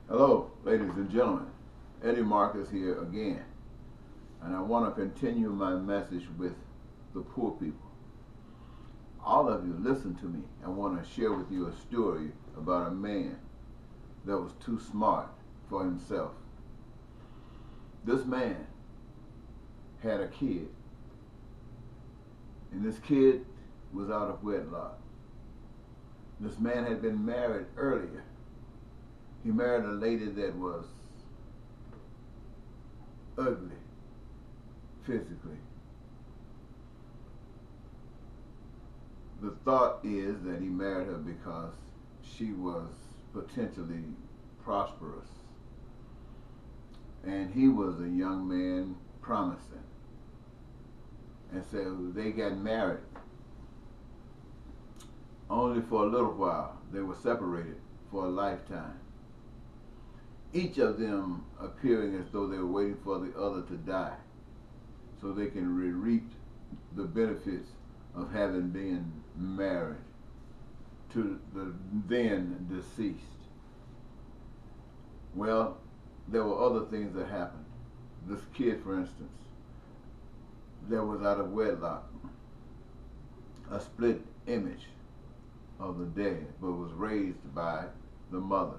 Hello, ladies and gentlemen. Eddie Marcus here again, and I want to continue my message with the poor people. All of you, listen to me. I want to share with you a story about a man that was too smart for himself. This man had a kid, and this kid was out of wedlock. This man had been married earlier. He married a lady that was ugly physically. The thought is that he married her because she was potentially prosperous. And he was a young man promising. And so they got married. Only for a little while. They were separated for a lifetime. Each of them appearing as though they were waiting for the other to die so they can reap the benefits of having been married to the then deceased. Well, there were other things that happened. This kid, for instance, that was out of wedlock, a split image of the dad, but was raised by the mother.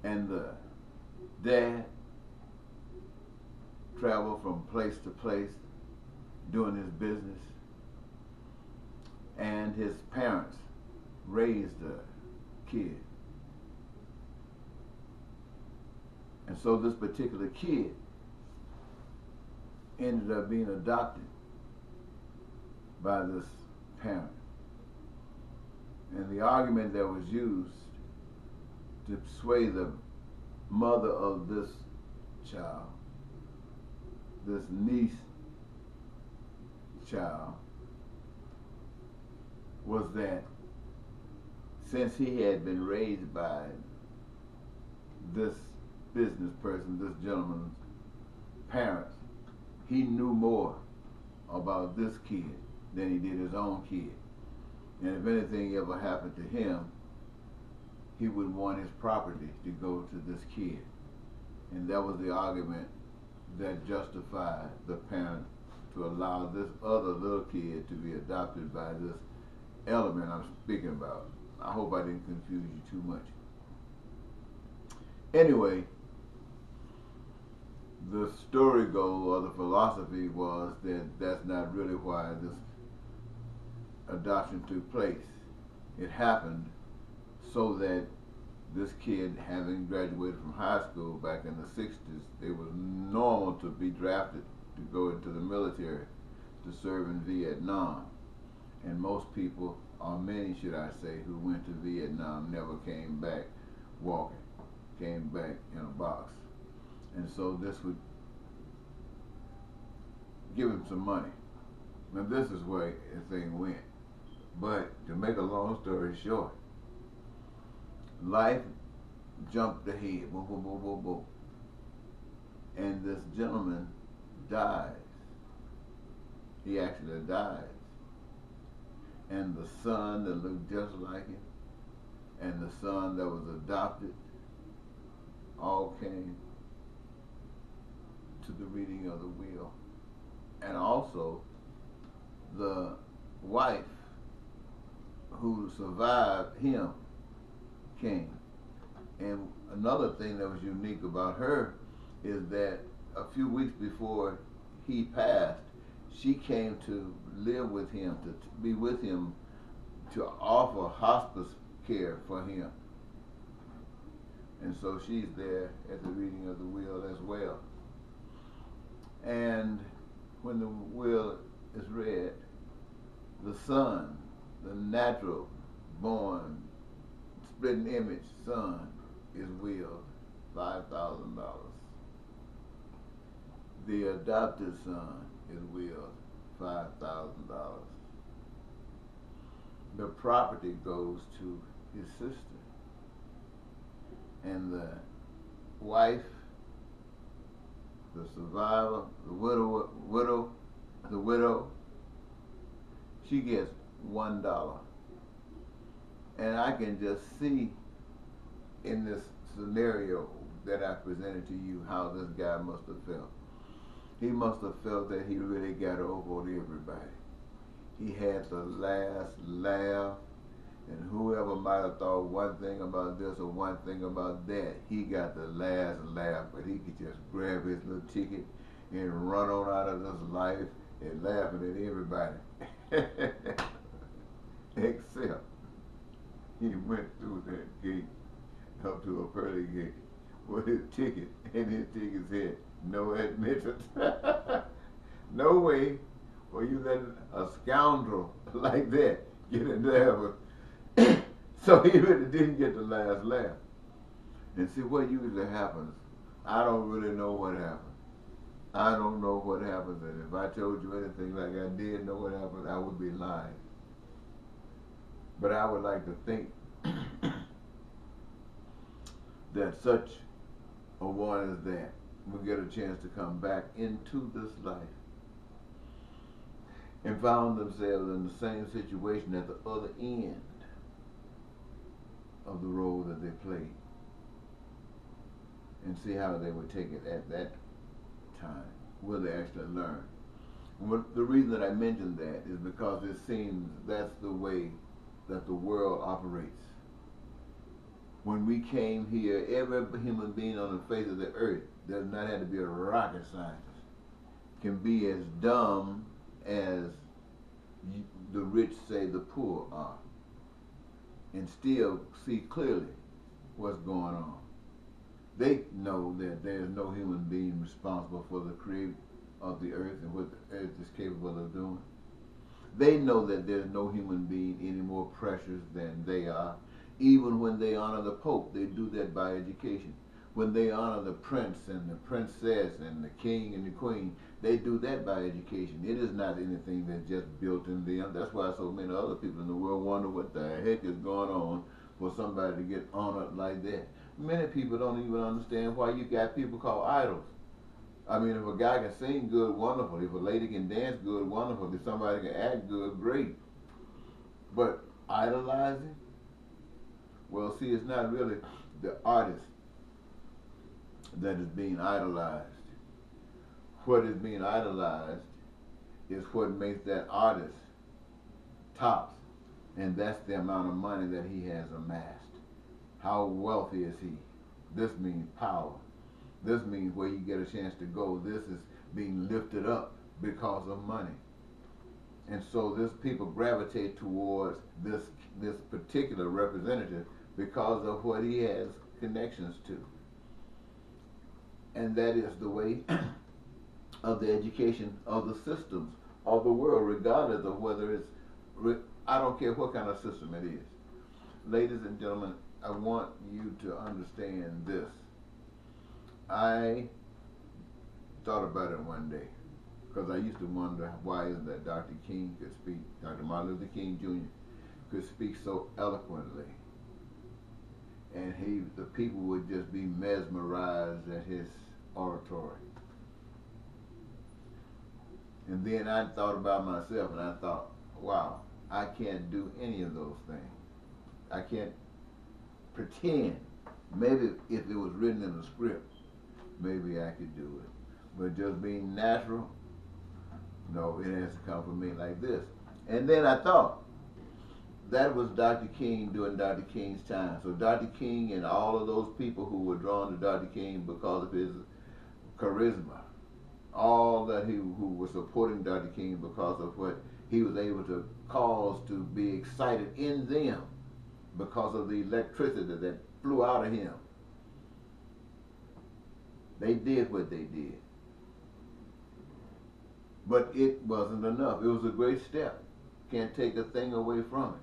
And the dad traveled from place to place doing his business, and his parents raised the kid. And so this particular kid ended up being adopted by this parent. And the argument that was used to sway the mother of this child, this niece child, was that since he had been raised by this business person, this gentleman's parents, he knew more about this kid than he did his own kid. And if anything ever happened to him, he would want his property to go to this kid. And that was the argument that justified the parent to allow this other little kid to be adopted by this element I'm speaking about. I hope I didn't confuse you too much. Anyway, the story goes, or the philosophy was, that that's not really why this adoption took place. It happened so that this kid, having graduated from high school back in the 60s, it was normal to be drafted to go into the military to serve in Vietnam. And most people, or many should I say, who went to Vietnam never came back walking, came back in a box. And so this would give him some money. Now this is where the thing went. But to make a long story short, life jumped ahead, boom, boom, boom, boom, boom. And this gentleman dies. He actually dies. And the son that looked just like him, and the son that was adopted, all came to the reading of the will. And also, the wife who survived him came. And another thing that was unique about her is that a few weeks before he passed, she came to live with him, to be with him, to offer hospice care for him. And so she's there at the reading of the will as well. And when the will is read, the son, the natural born split image son, is willed $5,000. The adopted son is willed $5,000. The property goes to his sister, and the wife, the survivor, the widow, she gets $1. And I can just see in this scenario that I presented to you, how this guy must have felt. He must have felt that he really got over on everybody. He had the last laugh, and whoever might have thought one thing about this or one thing about that, he got the last laugh, but he could just grab his little ticket and run on out of this life and laughing at everybody. Except he went through that gate up to a pearly gate with his ticket, and his ticket said, no admittance. No way will you let a scoundrel like that get into heaven. So he really didn't get the last laugh. And see, what usually happens, I don't really know what happened. I don't know what happens, and if I told you anything like I did know what happened, I would be lying. But I would like to think that such a one as that will get a chance to come back into this life and found themselves in the same situation at the other end of the role that they played, and see how they would take it at that time. Will they actually learn? The reason that I mentioned that is because it seems that's the way that the world operates. When we came here, every human being on the face of the earth does not have to be a rocket scientist, can be as dumb as the rich say the poor are, and still see clearly what's going on. They know that there's no human being responsible for the creation of the earth and what the earth is capable of doing. They know that there's no human being any more precious than they are. Even when they honor the Pope, they do that by education. When they honor the prince and the princess and the king and the queen, they do that by education. It is not anything that's just built in them. That's why so many other people in the world wonder what the heck is going on for somebody to get honored like that. Many people don't even understand why you got people called idols. I mean, if a guy can sing good, wonderful. If a lady can dance good, wonderful. If somebody can act good, great. But idolizing? Well, see, it's not really the artist that is being idolized. What is being idolized is what makes that artist tops, and that's the amount of money that he has amassed. How wealthy is he? This means power. This means where you get a chance to go. This is being lifted up because of money. And so this people gravitate towards this particular representative because of what he has connections to. And that is the way of the education of the systems of the world, regardless of whether it's, I don't care what kind of system it is. Ladies and gentlemen, I want you to understand this. I thought about it one day, because I used to wonder why is it that Dr. King could speak, Dr. Martin Luther King Jr. could speak so eloquently, and the people would just be mesmerized at his oratory. And then I thought about myself, and I thought, wow, I can't do any of those things. I can't pretend. Maybe if it was written in a script, maybe I could do it. But just being natural, no, it has to come from me like this. And then I thought, that was Dr. King during Dr. King's time. So Dr. King and all of those people who were drawn to Dr. King because of his charisma, all that who were supporting Dr. King because of what he was able to cause to be excited in them because of the electricity that flew out of him. They did what they did. But it wasn't enough. It was a great step. Can't take a thing away from it.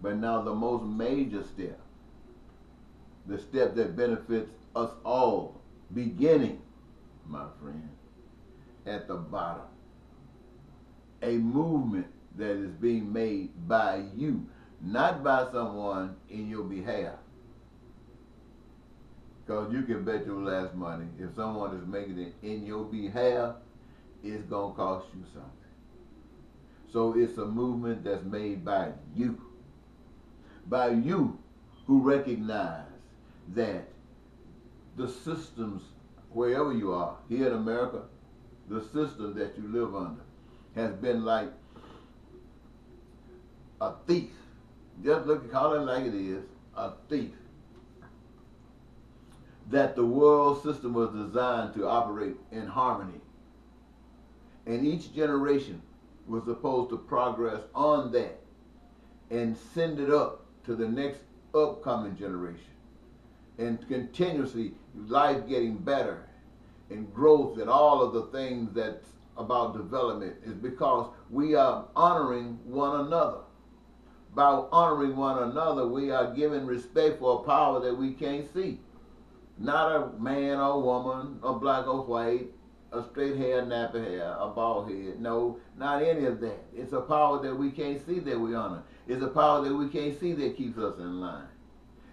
But now the most major step, the step that benefits us all, beginning, my friend, at the bottom. A movement that is being made by you, not by someone in your behalf. Because you can bet your last money, if someone is making it in your behalf, it's going to cost you something. So it's a movement that's made by you. By you who recognize that the systems, wherever you are, here in America, the system that you live under has been like a thief. Just look, call it like it is, a thief. That the world system was designed to operate in harmony. And each generation was supposed to progress on that and send it up to the next upcoming generation. And continuously life getting better and growth and all of the things that's about development is because we are honoring one another. By honoring one another, we are giving respect for a power that we can't see. Not a man or woman, a black or white, a straight hair, nappy hair, a bald head. No, not any of that. It's a power that we can't see that we honor. It's a power that we can't see that keeps us in line.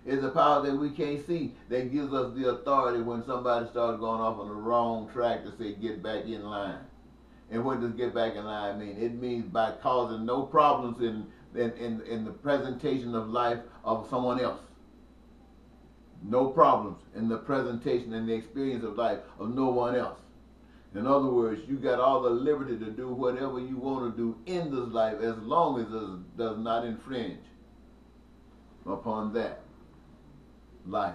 It's a power that we can't see that gives us the authority when somebody starts going off on the wrong track to say get back in line. And what does get back in line mean? It means by causing no problems in the presentation of life of someone else. No problems in the presentation and the experience of life of no one else. In other words, you got all the liberty to do whatever you want to do in this life as long as it does not infringe upon that life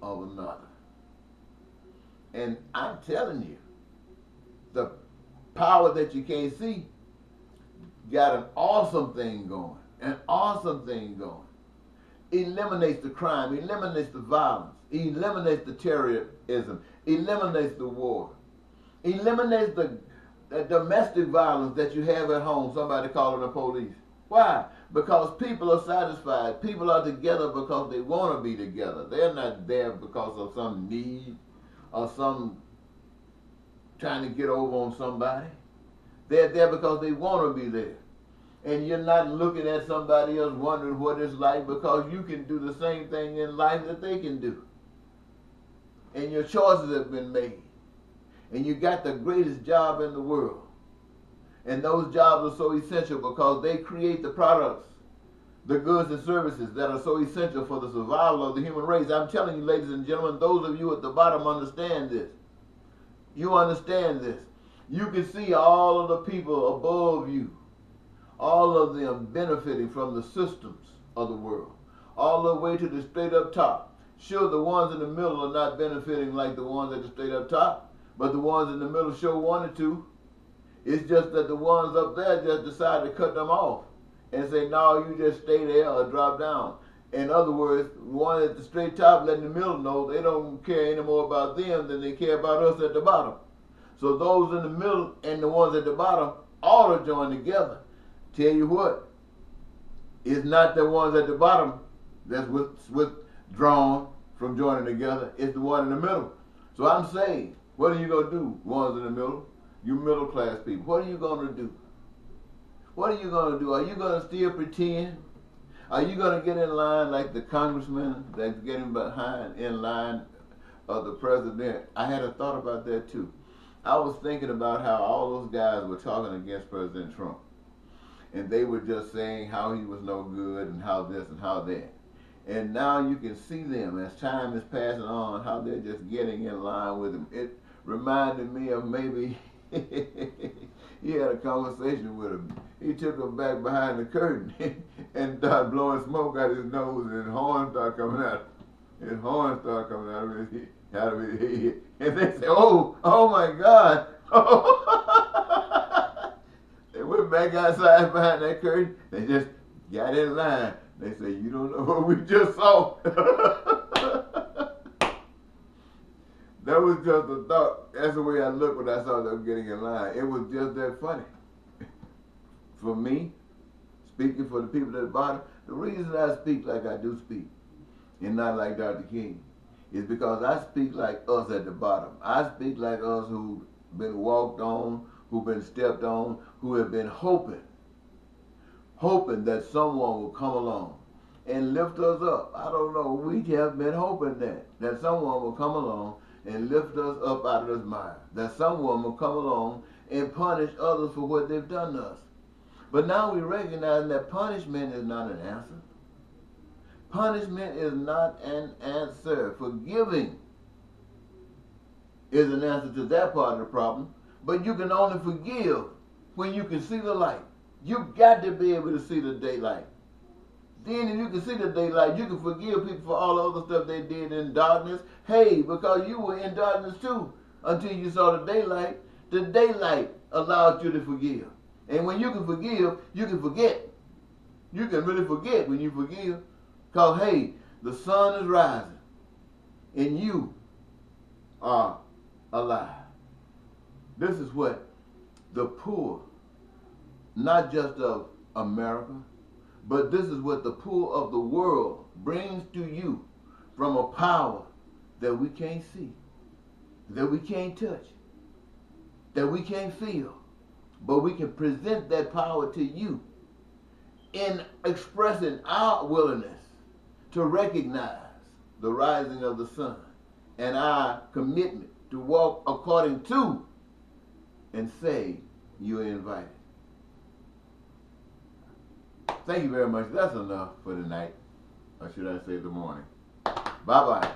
of another. And I'm telling you, the power that you can't see got an awesome thing going. An awesome thing going. Eliminates the crime, eliminates the violence, eliminates the terrorism, eliminates the war, eliminates the domestic violence that you have at home, somebody calling the police. Why? Because people are satisfied. People are together because they want to be together. They're not there because of some need or some trying to get over on somebody. They're there because they want to be there. And you're not looking at somebody else wondering what it's like because you can do the same thing in life that they can do. And your choices have been made. And you got the greatest job in the world. And those jobs are so essential because they create the products, the goods and services that are so essential for the survival of the human race. I'm telling you, ladies and gentlemen, those of you at the bottom understand this. You understand this. You can see all of the people above you, all of them benefiting from the systems of the world, all the way to the straight up top. Sure, the ones in the middle are not benefiting like the ones at the straight up top, but the ones in the middle sure wanted to. It's just that the ones up there just decided to cut them off and say, no, you just stay there or drop down. In other words, the one at the straight top letting the middle know they don't care any more about them than they care about us at the bottom. So those in the middle and the ones at the bottom ought to join together. Tell you what, it's not the ones at the bottom that's withdrawn from joining together. It's the one in the middle. So I'm saying, what are you going to do, ones in the middle? You middle class people. What are you going to do? What are you going to do? Are you going to still pretend? Are you going to get in line like the congressman that's getting behind in line of the president? I had a thought about that too. I was thinking about how all those guys were talking against President Trump. And they were just saying how he was no good and how this and how that. And now you can see them as time is passing on, how they're just getting in line with him. It reminded me of maybe he had a conversation with him. He took him back behind the curtain and started blowing smoke out his nose, and his horn started coming out. His horn started coming out of his head. And they said, oh my God. They went back outside behind that curtain. They just got in line. They said, you don't know what we just saw. That was just a thought. That's the way I looked when I saw them getting in line. It was just that funny. For me, speaking for the people at the bottom, the reason I speak like I do speak, and not like Dr. King, is because I speak like us at the bottom. I speak like us who've been walked on, who've been stepped on, who have been hoping that someone will come along and lift us up. I don't know, we have been hoping that someone will come along and lift us up out of this mire, that someone will come along and punish others for what they've done to us. But now we recognize that punishment is not an answer. Punishment is not an answer. Forgiving is an answer to that part of the problem. But you can only forgive when you can see the light. You got to be able to see the daylight. Then if you can see the daylight, you can forgive people for all the other stuff they did in darkness. Hey, because you were in darkness too until you saw the daylight. The daylight allowed you to forgive. And when you can forgive, you can forget. You can really forget when you forgive. Because, hey, the sun is rising and you are alive. This is what the poor, not just of America, but this is what the poor of the world brings to you from a power that we can't see, that we can't touch, that we can't feel. But we can present that power to you in expressing our willingness to recognize the rising of the sun and our commitment to walk according to and say you're invited. Thank you very much. That's enough for tonight. Or should I say the morning? Bye-bye.